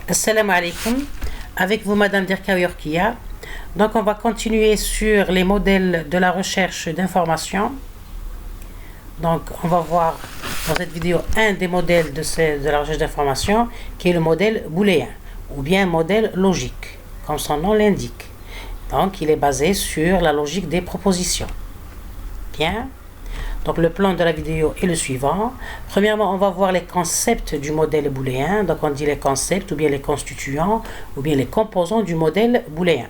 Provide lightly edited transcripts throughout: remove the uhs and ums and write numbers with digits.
Assalamu alaikum, avec vous Madame Derkaoui Orkia. Donc on va continuer sur les modèles de la recherche d'information. Donc on va voir dans cette vidéo un des modèles de la recherche d'information qui est le modèle booléen ou bien modèle logique, comme son nom l'indique. Donc il est basé sur la logique des propositions. Bien. Donc le plan de la vidéo est le suivant. Premièrement, on va voir les concepts du modèle booléen. Donc on dit les concepts ou bien les constituants ou bien les composants du modèle booléen.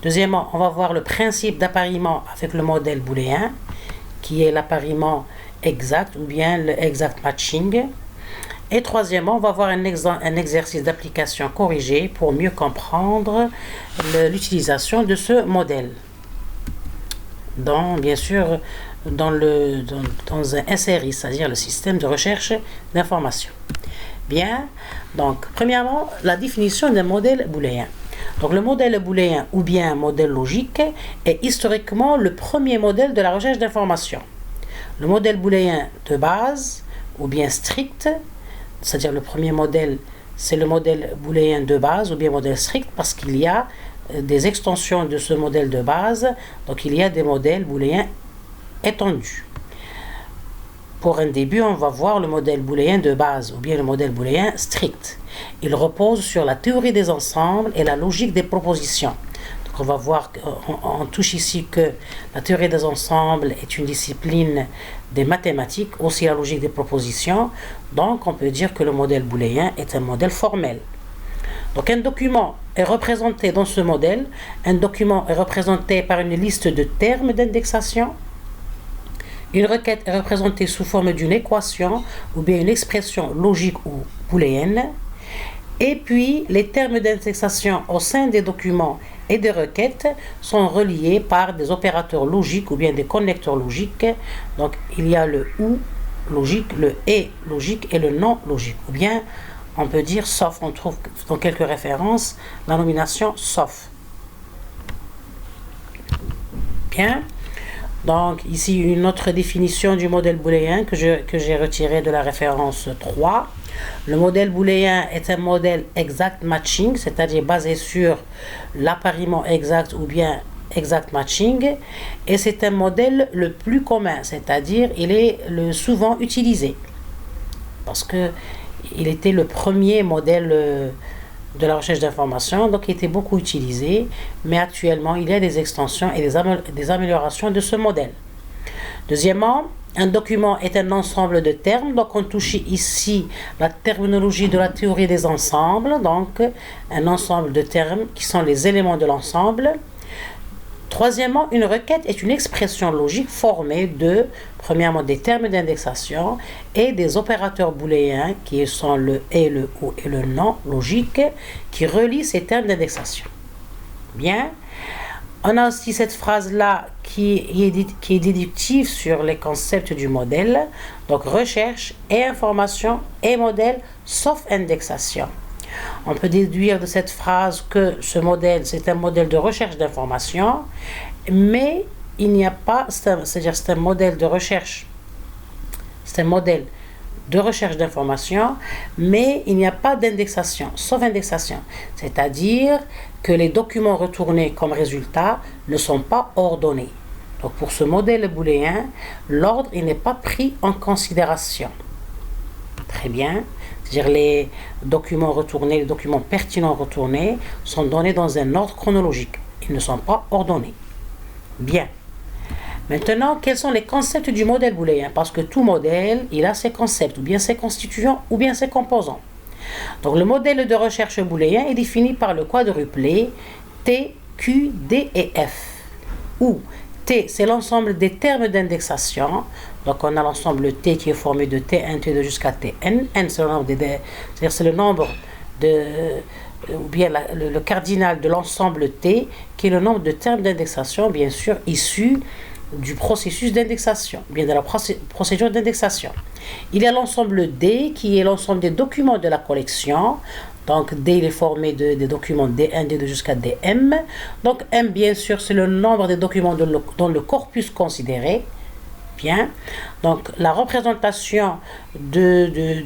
Deuxièmement, on va voir le principe d'appariement avec le modèle booléen, qui est l'appariement exact ou bien le exact matching. Et troisièmement, on va voir un exercice d'application corrigé pour mieux comprendre l'utilisation de ce modèle. Bien sûr, dans un SRI, c'est-à-dire le système de recherche d'information. Bien, donc premièrement, la définition d'un modèle booléen. Donc le modèle booléen ou bien modèle logique est historiquement le premier modèle de la recherche d'information. Le modèle booléen de base ou bien strict, c'est-à-dire le premier modèle, c'est le modèle booléen de base ou bien modèle strict parce qu'il y a des extensions de ce modèle de base, donc il y a des modèles booléens étendus. Pour un début, on va voir le modèle booléen de base ou bien le modèle booléen strict. Il repose sur la théorie des ensembles et la logique des propositions. Donc on va voir qu'on touche ici que la théorie des ensembles est une discipline des mathématiques, aussi la logique des propositions. Donc on peut dire que le modèle booléen est un modèle formel. Donc un document est représenté dans ce modèle. Un document est représenté par une liste de termes d'indexation. Une requête est représentée sous forme d'une équation ou bien une expression logique ou booléenne. Et puis, les termes d'indexation au sein des documents et des requêtes sont reliés par des opérateurs logiques ou bien des connecteurs logiques. Donc, il y a le OU logique, le ET logique et le non logique. Ou bien, on peut dire sauf. On trouve dans quelques références la nomination sauf. Bien. Donc, ici, une autre définition du modèle booléen que j'ai retiré de la référence 3. Le modèle booléen est un modèle exact matching, c'est-à-dire basé sur l'appariement exact ou bien exact matching. Et c'est un modèle le plus commun, c'est-à-dire il est le souvent utilisé. Parce que il était le premier modèle de la recherche d'information, donc il était beaucoup utilisé, mais actuellement il y a des extensions et des améliorations de ce modèle. Deuxièmement, un document est un ensemble de termes, donc on touche ici la terminologie de la théorie des ensembles, donc un ensemble de termes qui sont les éléments de l'ensemble. Troisièmement, une requête est une expression logique formée de, premièrement, des termes d'indexation et des opérateurs booléens qui sont le et, le ou et le non logique qui relient ces termes d'indexation. Bien. On a aussi cette phrase-là qui est déductive sur les concepts du modèle. Donc, recherche et information et modèle sauf indexation. On peut déduire de cette phrase que ce modèle, c'est un modèle de recherche d'information, mais il n'y a pas, c'est-à-dire c'est un modèle de recherche, c'est un modèle de recherche d'information, mais il n'y a pas d'indexation, sauf indexation. C'est-à-dire que les documents retournés comme résultat ne sont pas ordonnés. Donc pour ce modèle booléen, l'ordre n'est pas pris en considération. Très bien. C'est-à-dire les documents retournés, les documents pertinents retournés sont donnés dans un ordre chronologique. Ils ne sont pas ordonnés. Bien. Maintenant, quels sont les concepts du modèle booléen? Parce que tout modèle, il a ses concepts, ou bien ses constituants, ou bien ses composants. Donc le modèle de recherche booléen est défini par le quadruplet T, Q, D et F. Où T, c'est l'ensemble des termes d'indexation. Donc on a l'ensemble T qui est formé de T1, T2 jusqu'à Tn. N, c'est le nombre c'est-à-dire c'est le nombre ou bien le cardinal de l'ensemble T, qui est le nombre de termes d'indexation, bien sûr, issus du processus d'indexation, bien de la procédure d'indexation. Il y a l'ensemble D, qui est l'ensemble des documents de la collection. Donc D, il est formé des documents D1, D2 jusqu'à Dm. Donc M, bien sûr, c'est le nombre des documents dans le corpus considéré. Bien. Donc, la représentation du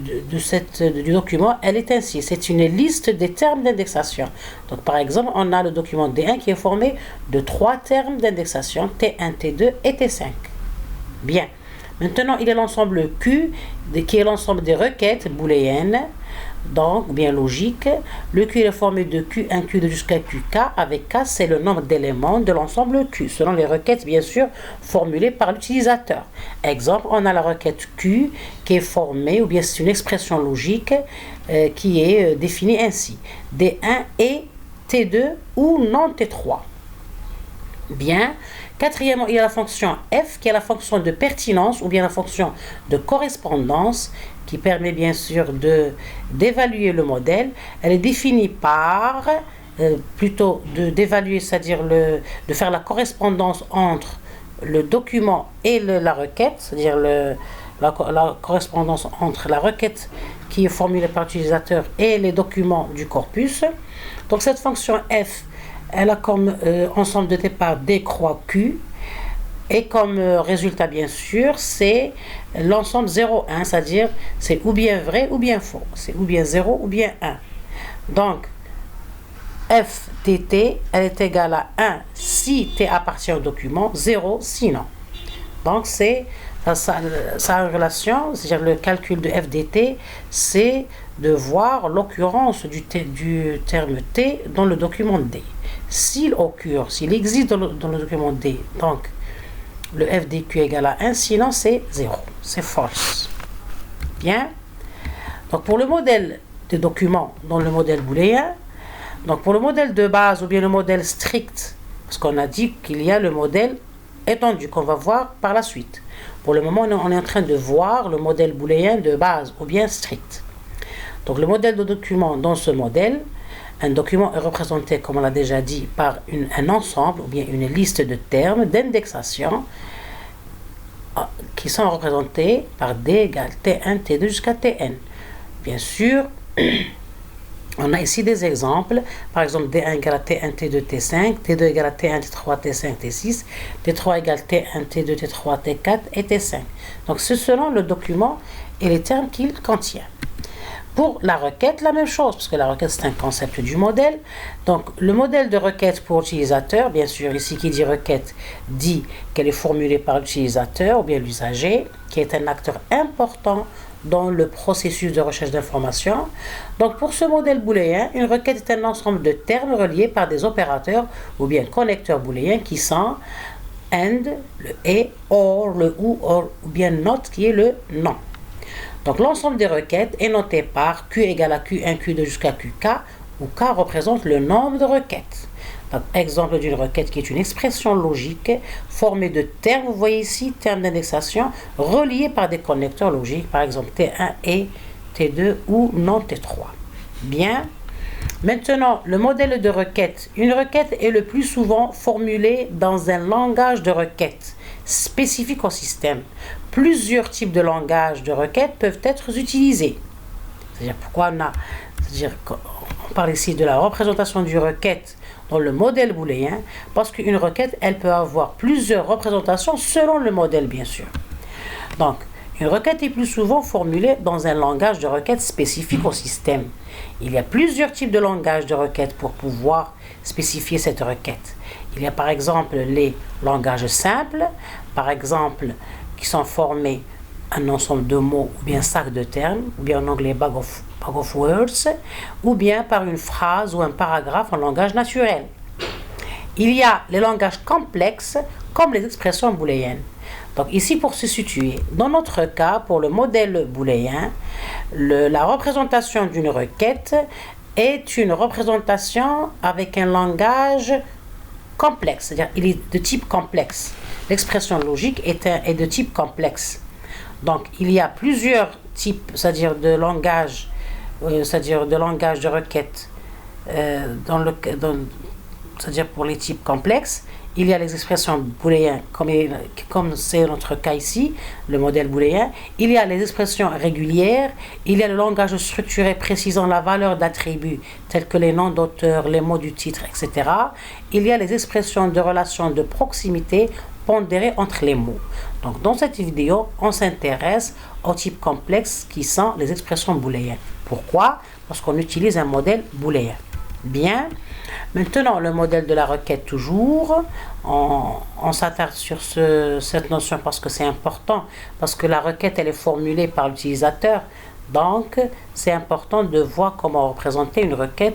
document, elle est ainsi. C'est une liste des termes d'indexation. Donc, par exemple, on a le document D1 qui est formé de 3 termes d'indexation, T1, T2 et T5. Bien. Maintenant, il y a l'ensemble Q, qui est l'ensemble des requêtes booléennes, donc bien logique. Le Q est formé de Q1, Q2 jusqu'à QK, avec K, c'est le nombre d'éléments de l'ensemble Q, selon les requêtes, bien sûr, formulées par l'utilisateur. Exemple, on a la requête Q, qui est formée, ou bien c'est une expression logique, qui est définie ainsi. D1 et T2 ou non T3. Bien. Quatrièmement, il y a la fonction f qui est la fonction de pertinence ou bien la fonction de correspondance qui permet bien sûr d'évaluer le modèle. Elle est définie par, d'évaluer, c'est-à-dire de faire la correspondance entre le document et la requête, c'est-à-dire la correspondance entre la requête qui est formulée par l'utilisateur et les documents du corpus. Donc cette fonction f, elle a comme ensemble de départ D croix Q et comme résultat bien sûr c'est l'ensemble 0, 1, c'est-à-dire c'est ou bien vrai ou bien faux, c'est ou bien 0 ou bien 1. Donc f dt elle est égale à 1 si t appartient au document, 0 sinon. Donc ça a une relation, c'est-à-dire le calcul de f dt, c'est de voir l'occurrence du terme t dans le document D. S'il occure, s'il existe dans le document D, donc le FDQ égale à 1, sinon c'est 0, c'est false. Bien. Donc pour le modèle de document dans le modèle booléen, donc pour le modèle de base ou bien le modèle strict, parce qu'on a dit qu'il y a le modèle étendu qu'on va voir par la suite. Pour le moment, on est en train de voir le modèle booléen de base ou bien strict. Donc le modèle de document dans ce modèle, un document est représenté, comme on l'a déjà dit, par un ensemble ou bien une liste de termes d'indexation qui sont représentés par D égale T1, T2 jusqu'à Tn. Bien sûr, on a ici des exemples. Par exemple, D1 égale à T1, T2, T5, T2 égale à T1, T3, T5, T6, T3 égale T1, T2, T3, T4 et T5. Donc, c'est selon le document et les termes qu'il contient. Pour la requête, la même chose, parce que la requête, c'est un concept du modèle. Donc, le modèle de requête pour l'utilisateur, bien sûr, ici, qui dit requête, dit qu'elle est formulée par l'utilisateur ou bien l'usager, qui est un acteur important dans le processus de recherche d'informations. Donc, pour ce modèle booléen, une requête est un ensemble de termes reliés par des opérateurs ou bien connecteurs booléens qui sont AND, le et, OR, le ou bien NOT, qui est le non. Donc l'ensemble des requêtes est noté par Q égale à Q1, Q2 jusqu'à QK, où K représente le nombre de requêtes. Donc, exemple d'une requête qui est une expression logique formée de termes, vous voyez ici, termes d'indexation reliés par des connecteurs logiques, par exemple T1 et T2 ou non T3. Bien. Maintenant, le modèle de requête. Une requête est le plus souvent formulée dans un langage de requête spécifique au système. Plusieurs types de langages de requête peuvent être utilisés. C'est-à-dire pourquoi on parle ici de la représentation d'une requête dans le modèle booléen, parce qu'une requête, elle peut avoir plusieurs représentations selon le modèle, bien sûr. Donc, une requête est plus souvent formulée dans un langage de requête spécifique au système. Il y a plusieurs types de langages de requête pour pouvoir spécifier cette requête. Il y a par exemple les langages simples, par exemple, qui sont formés un ensemble de mots ou bien sac de termes, ou bien en anglais bag of words, ou bien par une phrase ou un paragraphe en langage naturel. Il y a les langages complexes comme les expressions booléennes. Donc ici, pour se situer, dans notre cas, pour le modèle booléen, la représentation d'une requête est une représentation avec un langage complexe, c'est-à-dire il est de type complexe. L'expression logique est de type complexe. Donc il y a plusieurs types, c'est-à-dire de langage, de requête, c'est-à-dire pour les types complexes. Il y a les expressions booléennes, comme c'est notre cas ici, le modèle booléen. Il y a les expressions régulières. Il y a le langage structuré précisant la valeur d'attributs, tels que les noms d'auteur, les mots du titre, etc. Il y a les expressions de relations de proximité pondéré entre les mots. Donc dans cette vidéo, on s'intéresse aux types complexes qui sont les expressions booléennes. Pourquoi? Parce qu'on utilise un modèle booléen. Bien. Maintenant, le modèle de la requête toujours. On s'attarde sur cette notion parce que c'est important, parce que la requête, elle est formulée par l'utilisateur. Donc, c'est important de voir comment représenter une requête